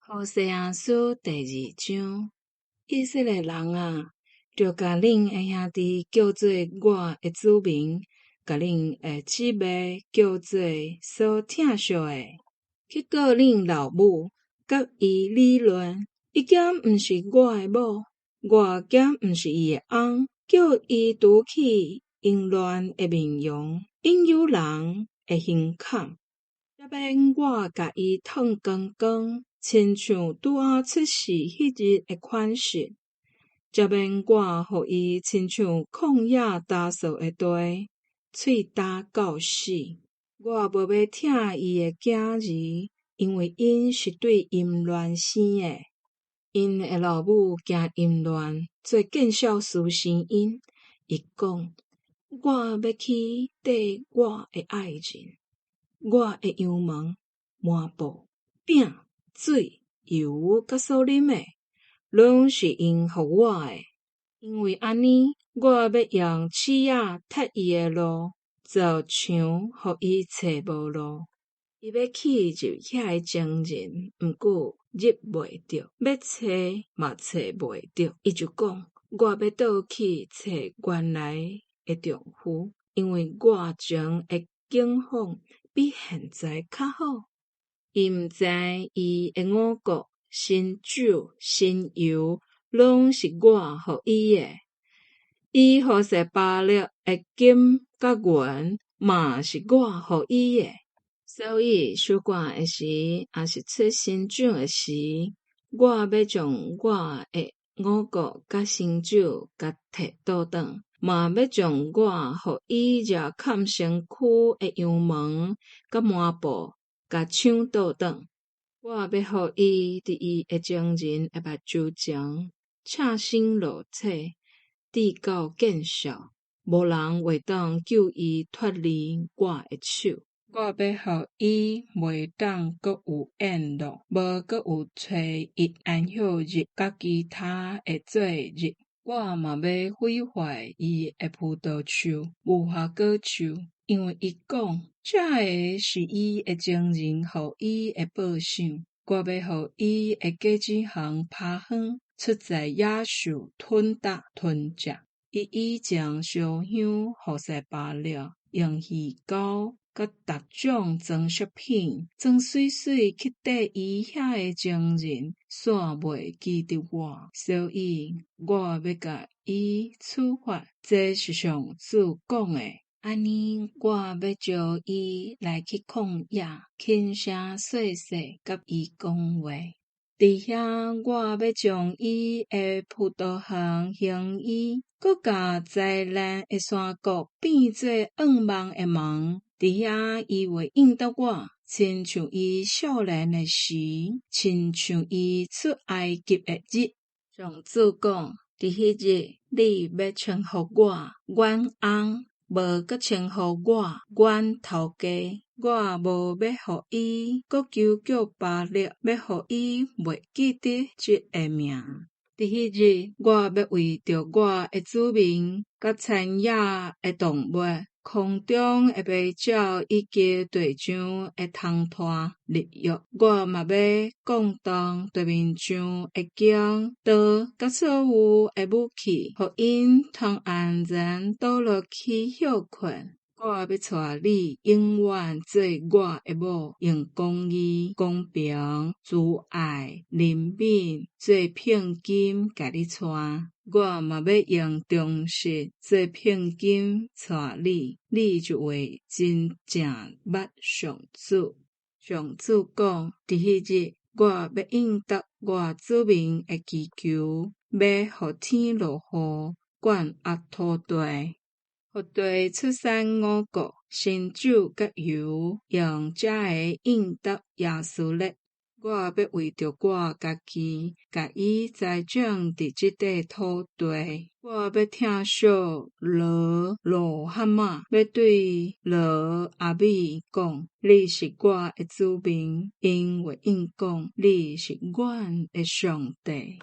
何西阿书第2章，以色列人啊，着甲恁的兄弟叫做我的子民，甲恁的姊妹叫做所疼惜的，去告恁老母，甲伊理论，伊减毋是我的某，我减毋是伊的翁，叫伊拄起淫乱的面容，引诱人的胸坎，才免我甲伊烫光光。亲像拄仔出世迄日的款式，才免我互伊亲像旷野焦燥的地，喙焦到死。我无要疼伊的囝儿，因为因是对淫乱生的，因的老母行淫乱，做见笑思生因。伊讲：我要去缀我的爱人，我的羊毛、抹布、饼。水、油甲所啉的，拢是因互我的。因为安尼，我要用刺仔踢伊的路，造墙互伊找无路。伊要去入遐个情人，毋过入袂着，要找嘛找袂着。伊就讲：我要倒去找原来的丈夫，因为我前的境况比现在较好。伊毋知伊的五谷、新酒、新油，拢是我互伊的。伊何西巴勒的金甲银，嘛是我互伊的。所以收割的时，也是出新酒的时，我要将我的五谷甲新酒甲摕倒转，嘛要将我互伊热坎身躯的羊毛甲抹布。甲抢倒转，我要互伊伫伊的情人的目睭前赤身裸体，直到见笑，无人会当救伊脱离我的手。我要互伊袂当阁有宴乐，无阁有初一安息日甲其他的节日。我嘛要毁坏伊的葡萄树、无花果树。因为伊讲，这个是伊的情人互伊的报赏，我要互伊的果子行拍远，出在野兽吞食吞食。伊以前烧香互西巴勒，用鱼膏甲逐种装饰品，装水水去缀伊遐的情人，煞袂记得我，所以我要甲伊处罚。这是上主讲的。安尼，我要招伊来去旷野，轻声细细甲伊讲话。伫遐，我要将伊的葡萄园行伊，搁甲灾难的山谷变做噩梦的梦。伫遐，伊会应答我，亲像伊少年的时，亲像伊出埃及的日。上主讲，伫迄日，你要称呼我阮翁。无阁称呼我阮头家，我无要互伊阁求叫巴力，要互伊袂记得这个名。伫迄日，我要为着我的子民，甲田野的动物，空中的飞鸟以及地上的虫拖立约。我嘛要讲动地面上的弓、刀甲所有的武器，互因通安然倒落去休困。我要带你永远做我的某，用公义、公平、慈爱、怜悯做聘金，甲你带。我嘛要用忠实做聘金带你，你就会真正捌上主。上主讲，伫迄日，我要应答我子民的祈求，要互天落雨，灌压土地。互地出产五谷、新酒甲油，用这个应答耶稣勒。我要为着我家己，甲伊栽种伫这块土地。我要疼惜罗蛤蟆，要对阿米讲，你是我的子民，因为应讲，你是阮的上帝。